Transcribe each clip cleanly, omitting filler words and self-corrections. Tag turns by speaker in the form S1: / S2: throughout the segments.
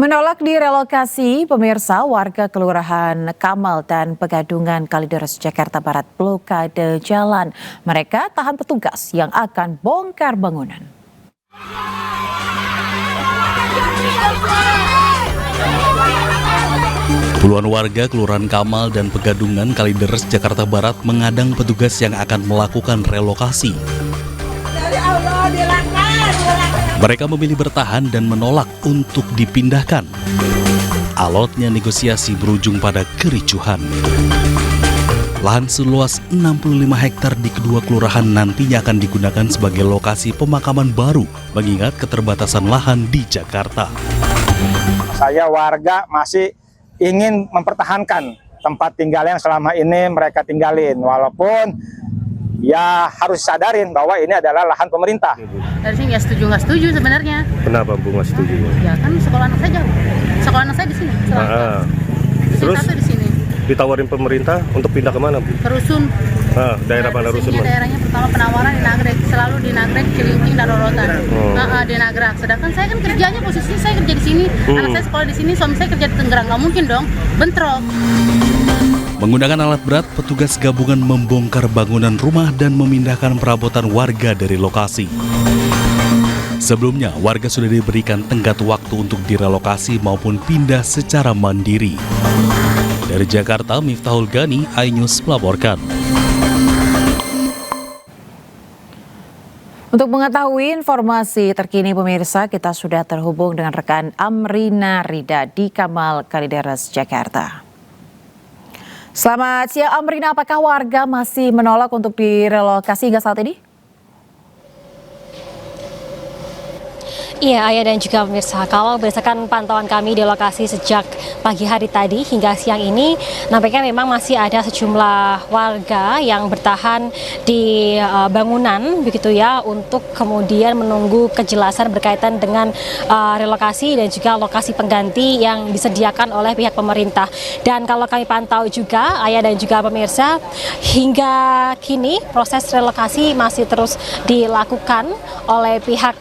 S1: Menolak direlokasi, pemirsa warga Kelurahan Kamal dan Pegadungan Kalideres, Jakarta Barat blokade jalan. Mereka tahan petugas yang akan bongkar bangunan.
S2: Puluhan warga Kelurahan Kamal dan Pegadungan Kalideres, Jakarta Barat mengadang petugas yang akan melakukan relokasi. Mereka memilih bertahan dan menolak untuk dipindahkan. Alotnya negosiasi berujung pada kericuhan. Lahan seluas 65 hektar di kedua kelurahan nantinya akan digunakan sebagai lokasi pemakaman baru mengingat keterbatasan lahan di Jakarta.
S3: Saya warga masih ingin mempertahankan tempat tinggal yang selama ini mereka tinggalin, walaupun ya harus sadarin bahwa ini adalah lahan pemerintah.
S4: Dari sini ya nggak setuju sebenarnya.
S5: Kenapa Bu nggak setuju?
S4: Ya kan sekolah anak saya jauh. Sekolah anak saya di sini.
S5: Terus
S4: di sini.
S5: Ditawarin pemerintah untuk pindah kemana Bu?
S4: Ke Rusun.
S5: Daerah mana Rusun?
S4: Daerahnya pertama penawaran di Nagrek, selalu di Nagrek, Cilincing dan Rorotan. Di Nagrek. Sedangkan saya kan kerjanya posisinya saya kerja di sini. Anak saya sekolah di sini, suami saya kerja di Tenggerang. Nggak mungkin dong, bentrok.
S2: Menggunakan alat berat, petugas gabungan membongkar bangunan rumah dan memindahkan perabotan warga dari lokasi. Sebelumnya, warga sudah diberikan tenggat waktu untuk direlokasi maupun pindah secara mandiri. Dari Jakarta, Miftahul Gani, iNews melaporkan.
S1: Untuk mengetahui informasi terkini pemirsa, kita sudah terhubung dengan rekan Amrina Rida di Kamal Kalideres, Jakarta. Selamat siang Amrina, apakah warga masih menolak untuk direlokasi hingga saat ini?
S6: Iya, Ayah dan juga pemirsa, kalau berdasarkan pantauan kami di lokasi sejak pagi hari tadi hingga siang ini, nampaknya memang masih ada sejumlah warga yang bertahan di bangunan begitu ya, untuk kemudian menunggu kejelasan berkaitan dengan relokasi dan juga lokasi pengganti yang disediakan oleh pihak pemerintah. Dan kalau kami pantau juga, Ayah dan juga pemirsa, hingga kini proses relokasi masih terus dilakukan oleh pihak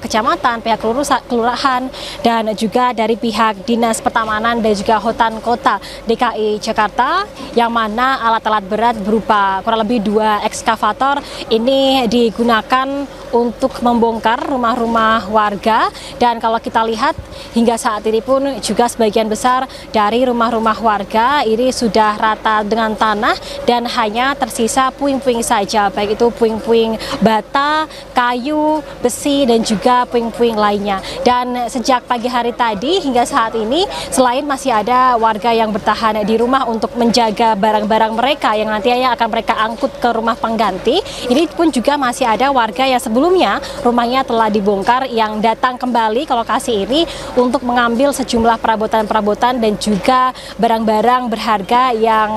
S6: kecamatan, pihak kelurahan, dan juga dari pihak Dinas Pertamanan dan juga Hutan Kota DKI Jakarta, yang mana alat-alat berat berupa kurang lebih 2 ekskavator ini digunakan untuk membongkar rumah-rumah warga. Dan kalau kita lihat hingga saat ini pun juga sebagian besar dari rumah-rumah warga ini sudah rata dengan tanah dan hanya tersisa puing-puing saja, baik itu puing-puing bata, kayu, besi, dan juga puing-puing lainnya. Dan sejak pagi hari tadi hingga saat ini, selain masih ada warga yang bertahan di rumah untuk menjaga barang-barang mereka yang nantinya akan mereka angkut ke rumah pengganti, ini pun juga masih ada warga yang sebelumnya rumahnya telah dibongkar yang datang kembali ke lokasi ini untuk mengambil sejumlah perabotan-perabotan dan juga barang-barang berharga yang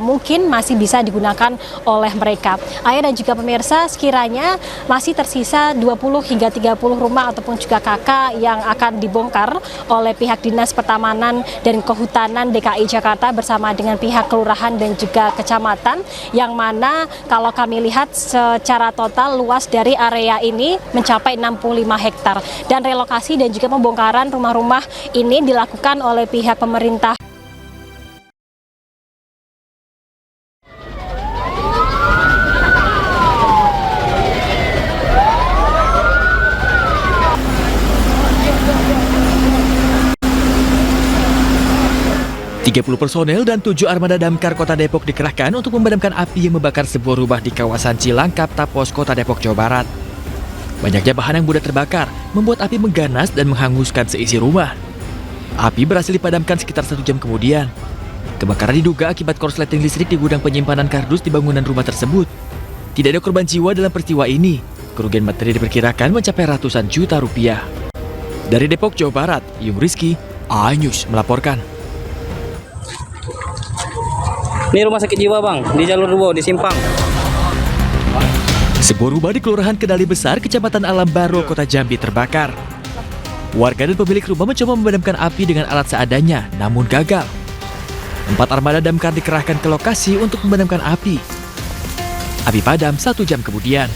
S6: mungkin masih bisa digunakan oleh mereka. Ayah dan juga pemirsa, sekiranya masih tersisa 20 hingga 30 rumah ataupun juga KK yang akan dibongkar oleh pihak Dinas Pertamanan dan Kehutanan DKI Jakarta bersama dengan pihak kelurahan dan juga kecamatan, yang mana kalau kami lihat secara total luas dari area ini mencapai 65 hektar. Dan relokasi dan juga pembongkaran rumah-rumah ini dilakukan oleh pihak pemerintah.
S7: Puluh personel dan 7 armada damkar Kota Depok dikerahkan untuk memadamkan api yang membakar sebuah rumah di kawasan Cilangkap, Tapos, Kota Depok, Jawa Barat. Banyaknya bahan yang mudah terbakar membuat api mengganas dan menghanguskan seisi rumah. Api berhasil dipadamkan sekitar 1 jam kemudian. Kebakaran diduga akibat korsleting listrik di gudang penyimpanan kardus di bangunan rumah tersebut. Tidak ada korban jiwa dalam peristiwa ini. Kerugian materi diperkirakan mencapai ratusan juta rupiah. Dari Depok, Jawa Barat, Yung Rizky, iNews melaporkan.
S8: Ini rumah sakit jiwa bang, di jalur 2, di Simpang.
S7: Sebuah rumah di Kelurahan Kedali Besar, Kecamatan Alam Baro, Kota Jambi terbakar. Warga dan pemilik rumah mencoba memadamkan api dengan alat seadanya, namun gagal. 4 armada damkar dikerahkan ke lokasi untuk memadamkan api. Api padam 1 jam kemudian.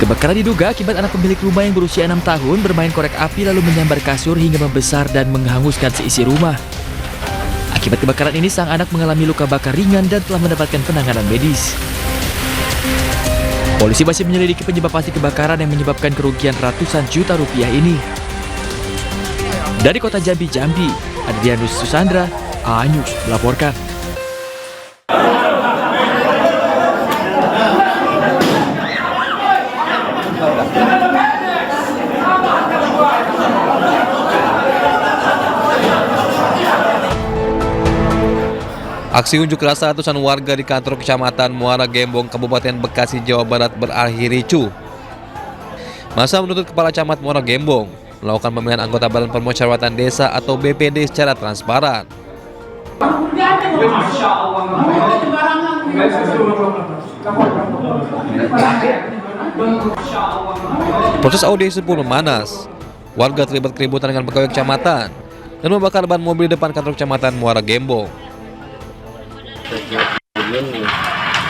S7: Kebakaran diduga akibat anak pemilik rumah yang berusia 6 tahun bermain korek api lalu menyambar kasur hingga membesar dan menghanguskan seisi rumah. Akibat kebakaran ini, sang anak mengalami luka bakar ringan dan telah mendapatkan penanganan medis. Polisi masih menyelidiki penyebab pasti kebakaran yang menyebabkan kerugian ratusan juta rupiah ini. Dari kota Jambi, Adrianus Susandra, A-News melaporkan.
S9: Aksi unjuk rasa ratusan warga di kantor Kecamatan Muara Gembong, Kabupaten Bekasi, Jawa Barat berakhir ricuh. Masa menuntut Kepala Camat Muara Gembong melakukan pemilihan anggota Badan Permusyawaratan Desa atau BPD secara transparan. Proses audiensi pun memanas. Warga terlibat keributan dengan pegawai kecamatan dan membakar ban mobil di depan kantor Kecamatan Muara Gembong.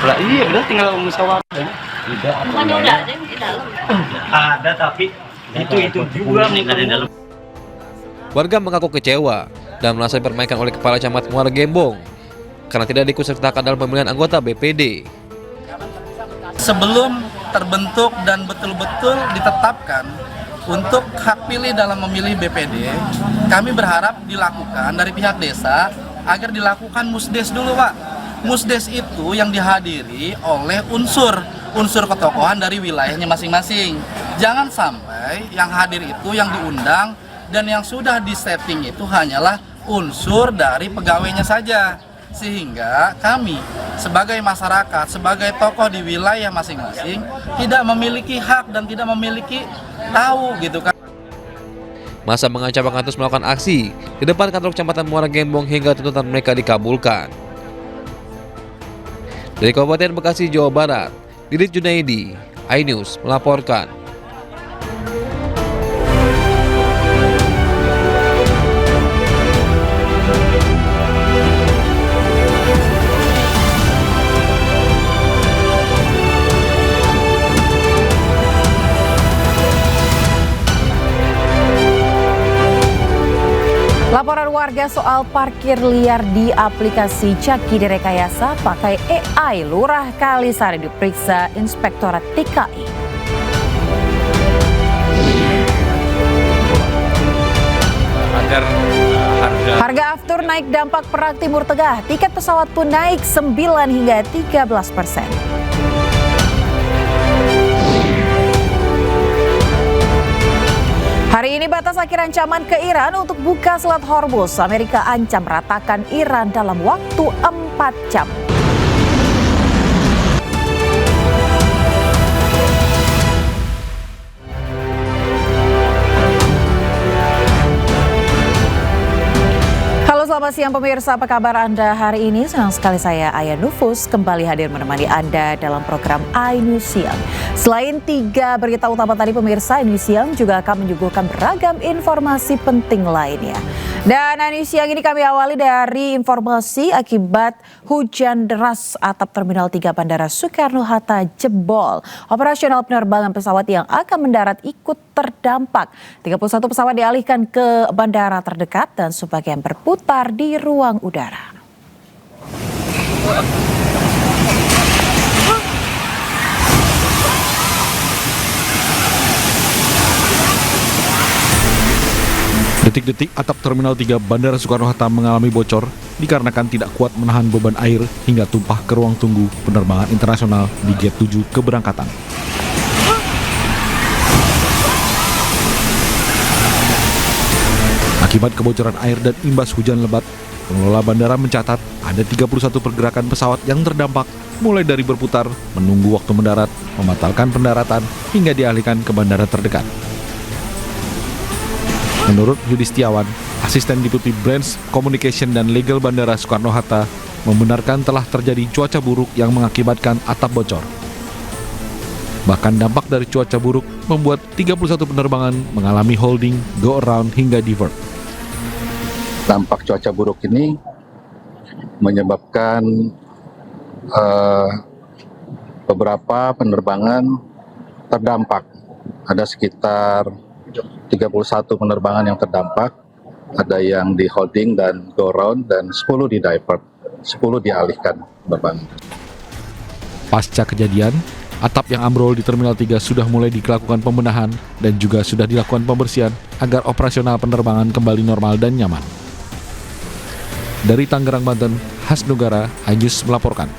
S8: Lah iya, udah tinggal musyawarah.
S4: Bukannya udah ada di dalam.
S8: Ada tapi itu juga meningkat di dalam.
S9: Warga mengaku kecewa dan merasa dipermainkan oleh Kepala Camat Muara Gembong karena tidak diikutsertakan dalam pemilihan anggota BPD.
S10: Sebelum terbentuk dan betul-betul ditetapkan untuk hak pilih dalam memilih BPD, kami berharap dilakukan dari pihak desa agar dilakukan musdes dulu, Pak. Musdes itu yang dihadiri oleh unsur ketokohan dari wilayahnya masing-masing. Jangan sampai yang hadir itu yang diundang dan yang sudah disetting itu hanyalah unsur dari pegawainya saja. Sehingga kami sebagai masyarakat, sebagai tokoh di wilayah masing-masing tidak memiliki hak dan tidak memiliki tahu gitu kan.
S9: Masa mengancam akan terus melakukan aksi di depan kantor Kecamatan Muara Gembong hingga tuntutan mereka dikabulkan. Dari Kabupaten Bekasi, Jawa Barat, Didit Junaidi, iNews melaporkan.
S1: Laporan warga soal parkir liar di aplikasi Caki direkayasa pakai AI, Lurah Kalisari diperiksa Inspektorat TKI. Harga aftur naik dampak perang Timur Tengah, tiket pesawat pun naik 9 hingga 13%. Hari ini batas akhir ancaman ke Iran untuk buka Selat Hormuz. Amerika ancam ratakan Iran dalam waktu 4 jam. Halo, selamat siang pemirsa, apa kabar Anda hari ini? Senang sekali saya Aya Nufus kembali hadir menemani Anda dalam program iNews Siang. Selain 3 berita utama tadi pemirsa, iNews Siang juga akan menyuguhkan beragam informasi penting lainnya. Dan iNews Siang ini kami awali dari informasi akibat hujan deras, atap Terminal 3 Bandara Soekarno-Hatta jebol. Operasional penerbangan pesawat yang akan mendarat ikut terdampak. 31 pesawat dialihkan ke bandara terdekat dan sebagian berputar di ruang udara.
S2: Detik-detik atap Terminal 3 Bandara Soekarno-Hatta mengalami bocor dikarenakan tidak kuat menahan beban air hingga tumpah ke ruang tunggu penerbangan internasional di Gate 7 keberangkatan. Akibat kebocoran air dan imbas hujan lebat, pengelola bandara mencatat ada 31 pergerakan pesawat yang terdampak, mulai dari berputar, menunggu waktu mendarat, membatalkan pendaratan, hingga dialihkan ke bandara terdekat. Menurut Yudi Setiawan, Asisten Deputi Branch Communication dan Legal Bandara Soekarno-Hatta, membenarkan telah terjadi cuaca buruk yang mengakibatkan atap bocor. Bahkan dampak dari cuaca buruk membuat 31 penerbangan mengalami holding, go around, hingga divert.
S11: Dampak cuaca buruk ini menyebabkan beberapa penerbangan terdampak. Ada sekitar 31 penerbangan yang terdampak, ada yang di holding dan go round, dan 10 di divert, 10 dialihkan penerbangan.
S12: Pasca kejadian, atap yang ambrol di Terminal 3 sudah mulai dilakukan pembenahan dan juga sudah dilakukan pembersihan agar operasional penerbangan kembali normal dan nyaman. Dari Tangerang, Banten, Hasnugara, iNews melaporkan.